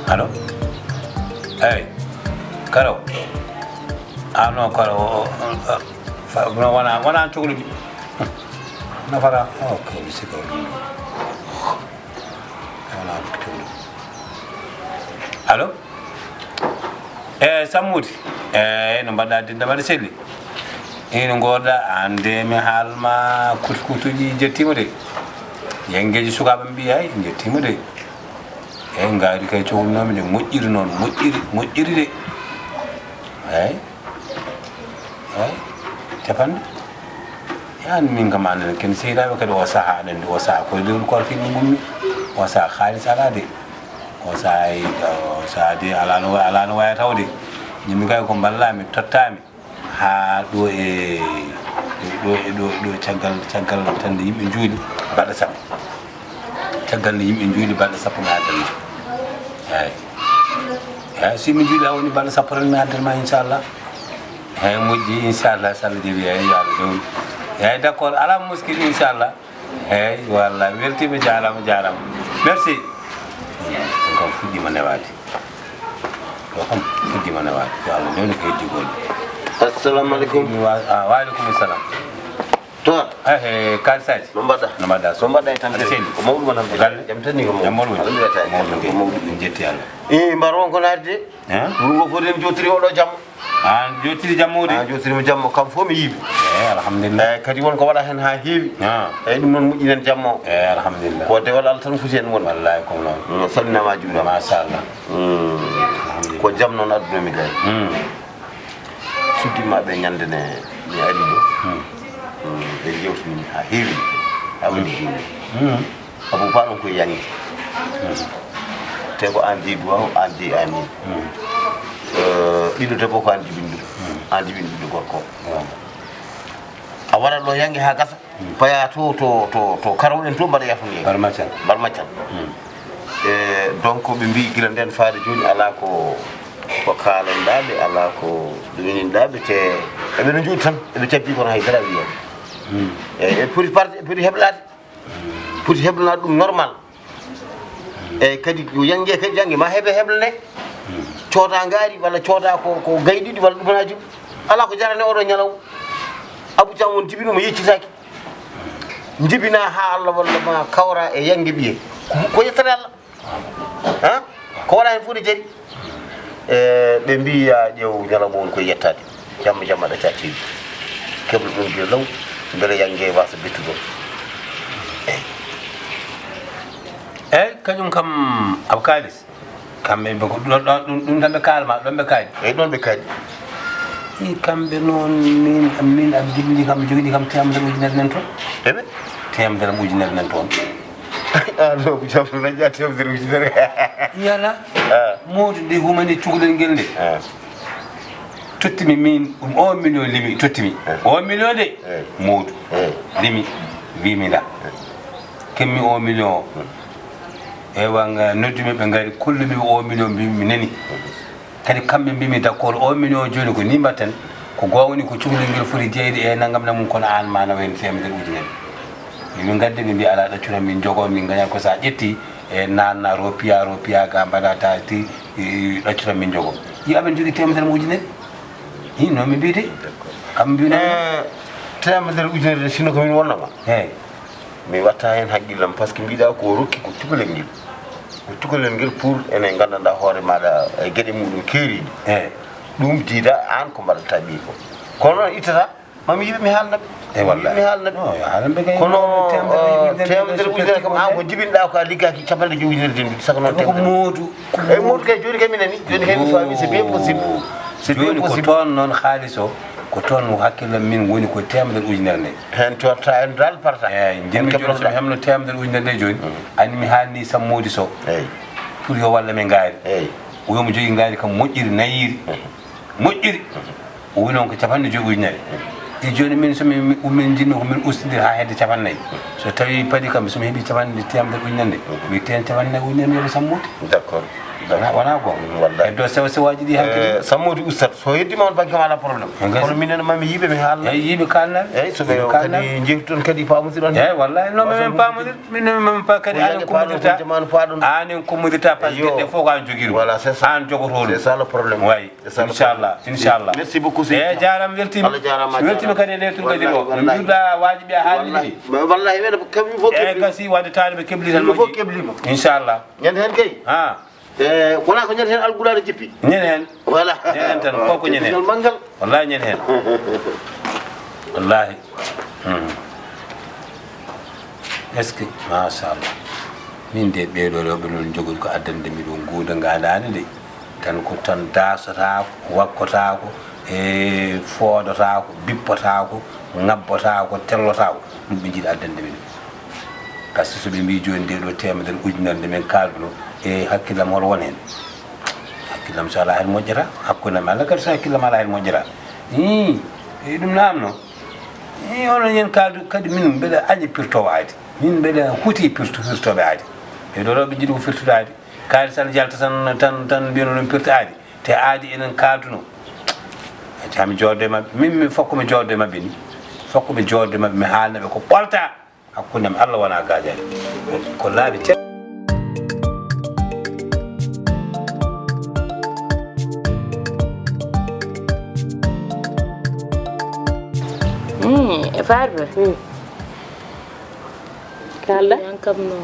allo eyyi karo non karo wona cohluɓi nafara ko bisiko wona cohluɓi allo Sammudi no mbaɗɗa dinda mbaɗa selli ino goɗɗa ande mi haalma kutuji jettima de yengeji sukaɓe mbiya ay jettima de eyyi gaari kay cohlunomi de moƴƴiri noon moƴƴiri de eyyi capanɗe yani min kam anden ken sehilaɓe kadi o saaha aɗa andi o saaha koye lewru kono finno gummi o saaha haalis ala de o saaha de ala no waya tawde yimɓe kay ko ballami tottami ha ɗo caggal tande yimɓe juuli baɗa sappo caggal nde yimɓe juuli baɗa sappo mi haddana eyyi so yimɓe juuli a woni baɗa sappo tan mi haddana ma inchallah eyyi moƴƴi inchallah so Allah jaaɓi eyyi yo Allah dewni eyyi d' accord ala muskil inchallah eyyi walla weltima jarama merci kam fuɗɗima newade ɗo kam fuɗɗima newade yo Allah dewni ko heddi golle assalamu aleykum waaleykum salam toon kalisaji no mbaɗɗa so mbaɗɗa e tampere selli ko mawɗum wona galle jam tan ni ko mawɗum mawɗum ɗum jetti Allah mbar won ko naatde ɗum ngo foti en jotiri oɗo jamma an jottiri jammode jottirimi jamma kam fof mi yiiɓi alhamdulillah eyyi kadi wonko waɗa hen ha heewi eyyi ɗum noon moƴƴinen jamma o eyyi alhamdulillah ko dewal Allah tan foti hen woni wallahi comme noon salminama juuɗe machallah ko jaam noon addunomi gay suddimmaɓe ñande ne mi ari ɗo ɓe jewtini ha heewi ha waɗi jini abou ba ɗon koye yangi te ko an di duwaw an di amin ɗiɗo debbo ko an jibin ɗiɗo gorko a waɗat ɗo yangi ha gasa paya to karaw en to mbaɗa yafuye bar maccal donc ɓe mbi guila nden faade joni ala ko kalanɗaɓe ala ko ɗumininɗaɓe te eɓe no juuɗi tan eɓe cabbi kono haydara wiya e poti heblade poti heblanaɗe ɗum normal eyyi kadi yo yangue kadi jangue ma heeɓe heblane cooda ngaari walla cooda ko gayɗiɗi walla ɗumaнаji ala ko jarane oɗo ñalaw Abou Thiam won jibinomo yeccitaki jibina ha Allah walla ma kawra e yangue ɓiye ko yettata Allah ko waɗa hen fof ne jaari ɓe mbi ya ƴeew ñalawma woni koye yettade jamma ɗacca tiiɗi keɓla ɗum guila law beele yangue wasa bettuɗon eyyi kañum kam aba kalis kamɓe ɓe ko ɗum tan ɓe kalma ɗon ɓe kaali eyyi ɗon ɓe kaali i kamɓe noon min aɓe jibini kam joguiɗi kam temedere ujunere nen toon eɓe temedere ujunere nen toon no Abou Thiam dañƴa temedere ujunere yala mawdu nde humani cukalel ngel nde tottimi min ɗum 1 million limi tottimi 1 million de mawdu limi wimi da kemmi 1 million o ewa noddumi ɓe ngari kollumi 1 million mbimi nani kadi kamɓe mbimi d' accord 1 million joni ko ni mbatten ko gowni ko cukalel ngel foti jeyde e naggam na mum kono an mana wen temedere ujunere min gadde ɓe mbi ala ɗaccuna min jogo min gañat ko sa ƴetti e nanna ropiya ga mbaɗata ti ɗaccuna min jogo yi aɓen jogui temedere ujunere i noon mi mbiyde kam mbino temedere ujunere de sino komin wonnoma eyyi mi watta hen haqqillam par ce que mbiɗa ko rokki ko cukalel ngel pour enen gandanɗa hoore maɗa e gueɗe muɗum keeriɗe eyyi ɗum diida an ko mbaɗata ɓi ko kono noon ittata mami yiɓe mi haalnaɓe e wallahi mi haalnaɓe kono temedere ujunere kam an ko jibinɗa ko a liggaki capanɗe joyi ujunere den saka noon ko moodu eyyi moodu kay joni kay minani joni kay mi faami c'est bien possible joni ko toon noon haalis o ko toon hakkillam min woni ko temedere ujunere nde hen totta en dal parta eyyi jinmi joni somi hemno temedere ujunere nde joni anni mi haalni Sammodi Sow eyyi pour yo walla men ngaari eyyi o yomo jogui ngaari kam moƴƴiri nayiri moƴƴiri o woni on ko capanɗe joyi ujunere e joni min somi min jinno ko min ustidir ha hedde capannayyi so tawi paadi kam somi heeɓi capanɗe temedere ujunere nde mi ten capannayyi ujunere mi yoɓa Sammodi d' accord wana ko wallahi do sew waji di hankali samodi ustad so yeddima on banki wala problème kono minen mami yibe mi haalna yibe kalna so be kadi jefton kadi pamudiri on wallahi no men pamudir min men pa kadi an ko mudirta an ko mudirta parce que des fois an jogiru voilà c'est ça an jogoto c'est ça le problème way inchallah merci beaucoup c'est jaram weltima kadi letul kadi do no jurda wajibi haalni wallahi wena kam fo kebli gasi wade taalibe kebli tan fo keblima inchallah ñande hen kay wala ko ñande hen alqur'an jippi ñen hen voilà ñen tan foko ñen hen mangal wallahi ñen hen wallahi est-ce que machallah min de ɓeeɗo rewɓe noon jogol ko addande mi ɗo nguuda ngandani de tan ko tan dasotako wakkotako e foodotako bippotako ngabbotako tellotako ɗum ɓe jiiɗi addande min par ce que so ɓe mbi joni nde ɗo temedere ujunere nde min kalduno e hakkillam hol won hen hakkillam so ala hen moƴƴata hakkudam Allah kadi so hakkillam ala hen moƴƴata e ɗum namno onon yen kaldu kadi min mbeɗa añi pirtowo aadi min mbeɗa huuti pirtoɓe aadi ɓeɗo rewɓe jiiɗi ko firtude aadi kaali sall jalta tan mbiyano ɗum pirta aadi te aadi enen kalduno hami jodde mabɓe min mi fokkomi jodde mabɓe ni fokkomi jodde mabɓe mi haalnaɓe ko ɓolta hakkudam Allah wona gajani ko laaɓi te farba kala yankam no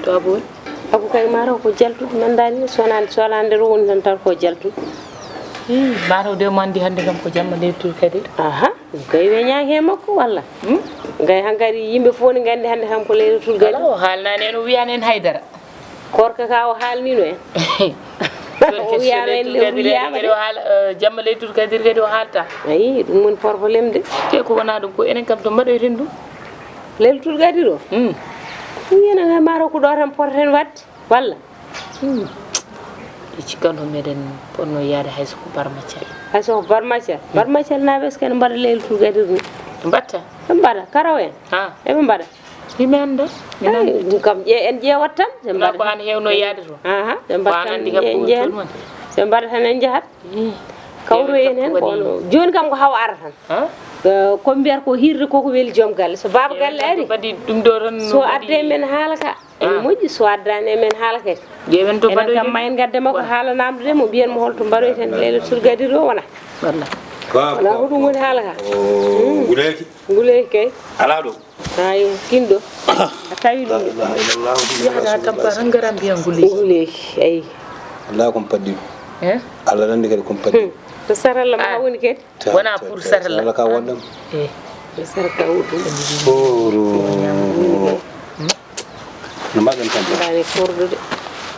to abul abu kay maro ko jaltu nandani solande ro won tan tar ko jaltu maro de mandi hande kam ko jamma de tur kadi aha kay we nyaake makko walla ngay hangari yimbe foni gande hande kam ko leedo tur gadi o halnani en wiyan en haydara korka ka o halni no en o wiyamen le jamma le tur kadi kadi o halta ayi dum mon problème de te ko wona dum ko enen kam to mbadoy rendu lel tur gadi do yena nga maro ko do tan porten wat walla ci kando meden ponno yaade hayso ko barmacel na bes ken mbada lel tur gadi ni mbatta mbada karawen e be mbada himenda dum kam en jeewat tan se mbada ko an hewno yaade to se mbada andi kam ko se mbada tan en jahat kawro en hen kono joni kam ko haw ara tan ko mbiar ko hirde ko weli joom galle so baba galle ari badi dum do tan so adde men halaka en moƴƴi so addane men halaka jewen to bado kam mayen gadde makko hala namde mo biyen mo holto mbaroyten lele surgadi do wona wallahi wala ko dum woni halaka guleki kay ala do ayo kindo tawi dum ya tampa rangaram biyan guleki ay Allah ko paddi Allah nandi kadi ko paddi to saralla ma woni kedi wona pour saralla ka wondam sarka wudum no magan tan dani kordude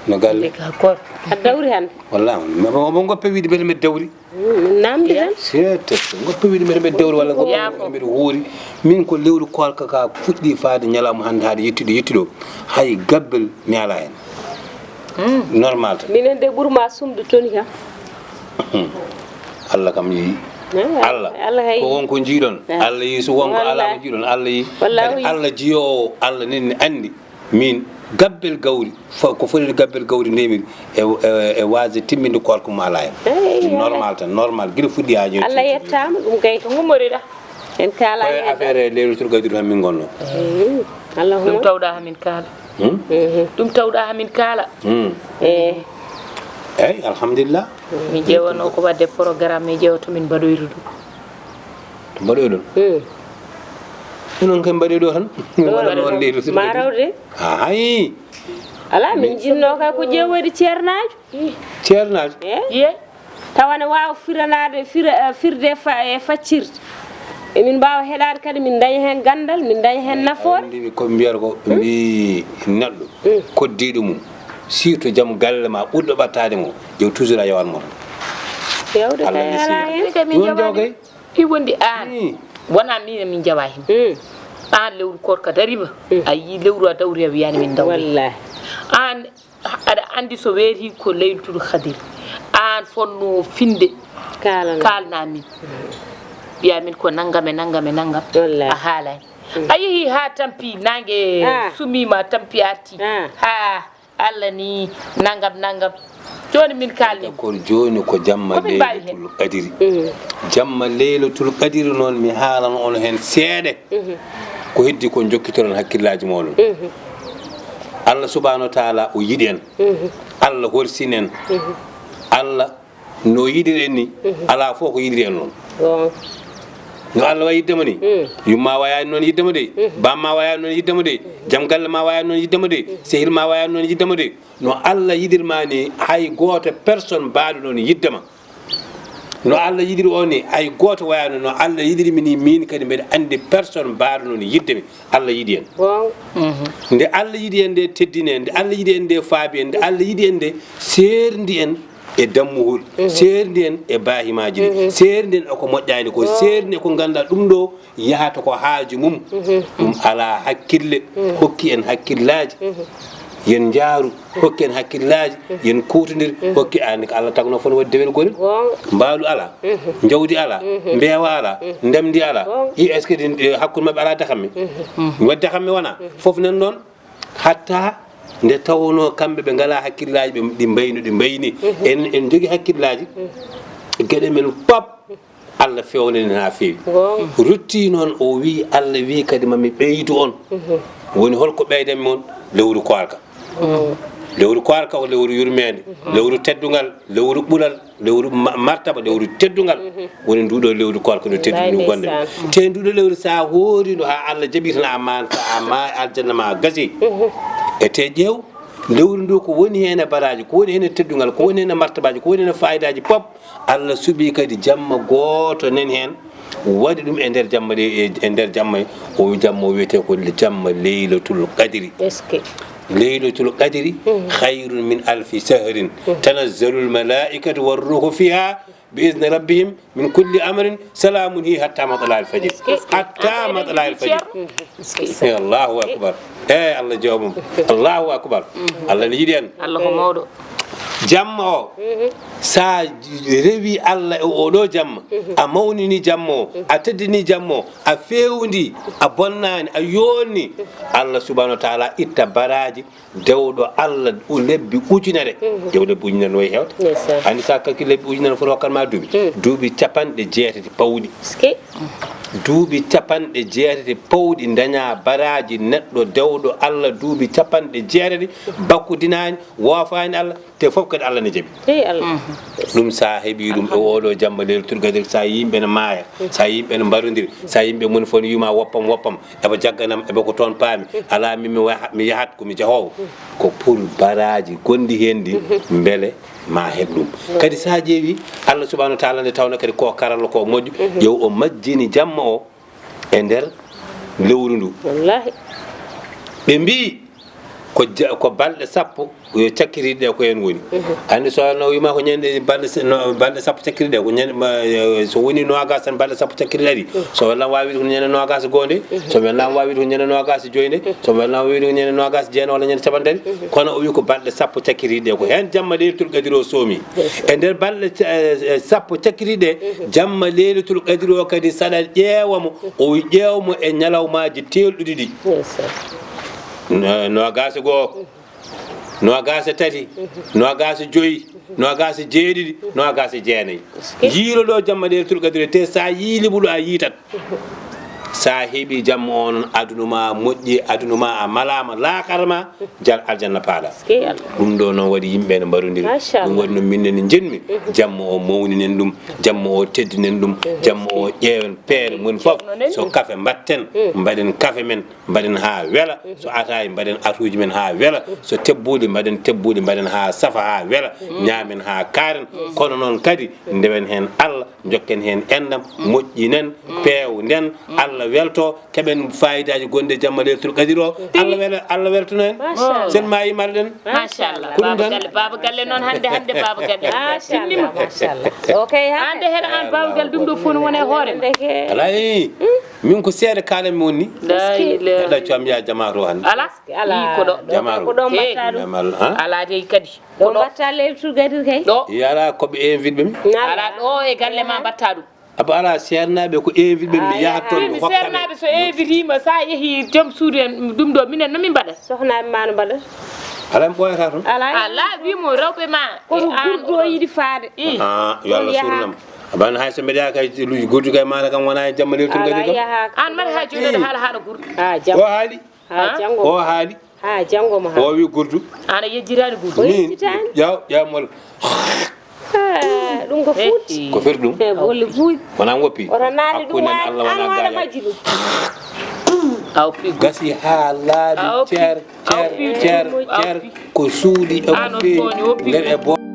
no galle ka kor dawri han wallahi mo ngoppe wiide bele me dawri namdi tan sete ngoppe wiide me dawri walla ngoppe me hoori min ko lewru korka ka fuddi faade nyalama hande haade yettido hay gabbel mi ala hen normal minen de burma sumdu toni ka Allah kam yi Allah ko wonko jiidon Allah yi so wonko ala ko jiidon Allah yi Allah jiyo Allah nen andi min gabbel gawri ko foti gabbel gawri nemiri e waase timminde korko mala en normal gila fuddi ha joni Allah yettama dum kay ko ngumorida en kala e affaire lelu tur gadiru tan min gonno Allah dum tawda ha min kala dum tawda ha min kala eyi alhamdulillah mi jewano ko wadde programme mi jewto min badoyru dum to badoydon non kam badoydo tan non leydo sur marawde ay ala min jinno ka ko jewodi ciernajo ye tawane waaw firanade firde faccirde min bawa heɗade kadi min dañi hen gandal min dañi hen nafoore ndimi ko mbiyata ko mbi neddo koddiɗo mum surtout jam galle ma ɓurɗo ɓattade mo jew toujours a yawan mo yewde kay min jawani i wondi an wona min jawa him an lewru korka dariba a yi lewru a dawri a wiyani min daw wallahi an aɗa andi so weeti ko leylatul khadir an fonno finde kalna min biya min ko nangam a haalay a yeehi ha tampi nangue sumima tampi arti ha Allah ni nangam joni min kalni ko joni ko jamma laylatul qadri jamma laylatul qadri non mi haalan on hen seede ko heddi ko jokkitoron hakkillaji monon Allah subhanahu wa ta'ala o yidi en Allah horsinen Allah no yidiren ni ala fo ko yidiren non no Allah wayi yiddema ni yumma waya non yiddema de bamma waya non yiddema de jam galle ma waya non yiddema de sehil ma waya non yiddema de no Allah yidirma ni hay goto personne baado non yiddema no Allah yidir oni ay goto wayano no Allah yidiri min kadi mbeɗa andi personne baado non yiddemi Allah yidi en nde Allah yidi en de teddine nde Allah yidi en de faabi en nde Allah yidi en de serndi en e dammuhol serndi en e bahimaji ɗi serndi en ko moƴƴani ko serndi ko ganda ɗum ɗo yahata ko haaju mum ɗum ala hakkille hokki en hakkillaji yen jaaru hokki en hakkillaji yen kuutodir hokki ani ko Allah tagno fon wadde dewel golel mbaalu ala jawdi ala mbeewa ala ndemdi ala est ce que hakkude mabɓe ala dakamme wadde dakamme wona fof nan noon hatta nde tawno kamɓe ɓe ngala hakkillaji ɓe ɗi mbayni en jogui hakkillaji gueɗe men pop Allah fewnani ha fewi rutti noon o wi Allah wi kadi mami ɓeydu on woni holko ɓeydanmi on lewru korka lewru korka ko lewru yurmede lewru teddugal lewru ɓural lewru martaba lewru teddugal woni nduɗo lewru korka no teddu ɗum gonde te nduɗo lewru sa hoorino ha Allah jaaɓi tan ama aljanna ma gasi e te ƴeew lewru ndu ko woni hen e baraji ko woni hen e teddugal ko woni hen e martabaji ko woni hen e fayidaji pop Allah suuɓi kadi jamma goto nen hen waɗi ɗum e nder jamma e nder jamma o jamma o wiyete ko jamma leylatul qadri leylatul qadri khayrun min alfi shahrin tanazzalul malaikatu warruhu fiha بإذن ربهم من كل أمر سلام هي حتى مطلع الفجر حتى مطلع الفجر الله أكبر الله جاوبهم الله أكبر الله نجدين الله مودو jamma o sa rewi Allah e oɗo jamma a mawnini jamma o a teddini jamma o a fewndi a bonnani a yonni Allah subhanahu wa ta'ala itta baraji dewɗo Allah lebbi ujunere dew lebbi ujunere no way hewta andi sa kalki lebbi ujunere foti hokkanma duuɓi capanɗe jeetati pawɗi duuɓi capanɗe jeetati pawɗi daña baraji neɗɗo dewɗo Allah duuɓi capanɗe jeetati bakkudinani woofani Allah te fof kadi Allah ne jaɓi ɗum sa heeɓi ɗum e oɗo jamma leylatul qadri sa yimɓe ne maaya sa yimɓe ne mbarodiri sa yimɓe moni fof ne yuma woppam eɓe jagganam eɓe ko toon paami ala mi yahat komi jahowo ko pour baraji gondi hen ndi beele ma heɓ ɗum kadi sa ƴeewi Allah subhanahu wa ta'ala nde tawno kadi ko karalla ko moƴƴo yow o majjini jamma o e nder lewru ndu wallahi ɓe mbi ko balɗe sappo yo cakkiriɗe ɗe ko hen woni andi so no wima ko ñande balɗe sappo cakkiriɗe ko ñande so woni nogas tan balɗe sappo cakkiriɗe ɗi so wellam wawi ko ñande nogas gonde so wellam wawi ko ñande nogas joyde so wellam wawi ko ñande nogas jeena walla ñande capantati kono o wi ko balɗe sappo cakkiriɗe ko hen jamma leylatul qadri o soomi e nder balɗe sappo cakkiriɗe jamma leylatul qadri o kadi saɗa ƴeewamo o wi ƴeewmo e ñalawmaji telɗuɗi ɗi nogas goo nogas tati nogas joyi nogas jeeɗiɗi nogas jeenayyi yiiloɗo jamma leylatul qadri te sa yiiliɓuɗo a yiitat sa heeɓi jamma o noon adunuma moƴƴi adunuma a malama lakarma jal aljanna paaɗa ɗum ɗo noon waɗi yimɓe ne mbarodiri ɗum waɗi no minne ne jenmi jamma o mawninen ɗum jamma o teddinen ɗum jamma o ƴeewen peere moni foof so kafe mbatten mbaɗen kafe men mbaɗen ha weela so atayi mbaɗen atuji men ha weela so tebbuɗi mbaɗen tebbuɗi mbaɗen ha safa ha weela ñaamen ha kaaren kono noon kadi ndewen hen Allah jokken hen endam moƴƴinen peewnden Allah welto keɓen fayidaji gonde jamma leylatul qadri o Allah weltono en sen ma yimarɗen machallah baba galle noon hande baba galle sinnima machallah okay hande heɗa an baba galle ɗum ɗo fof no wona e hoore alayi min ko seeɗa kalanmi woni heɗa coam ya jamato hande ala ko ɗo jamato ala dey kadi ɗo mbatta leylatul qadri kay ɗo yala koɓe invite ɓe ala ɗo e galle ma mbatta ɗum aba ala sernaɓe ko invite ɓe mi yahat toon mi sernaɓe so invite ma sa yeehi joom suudu en ɗum ɗo minen nomin mbaɗat sohnaɓe ma no mbaɗat alam boyata ton ala wi mo rawbe ma ko gurdo yidi faade yo Allah surnam ban hay so media kay luji gurdu kay mala kam wona jammale tur gadi an mar ha jodo hala gurdu jango o haali jango o haali jango ma o wi gurdu ana yejirani gurdu ni yaw mol dum ko fuuti ko ferdum bolli fuuti wona ngoppi ora naade dum Allah wana wana majidu aw pi gasi ha laabi cer ko suudi e ko fi ngel e bo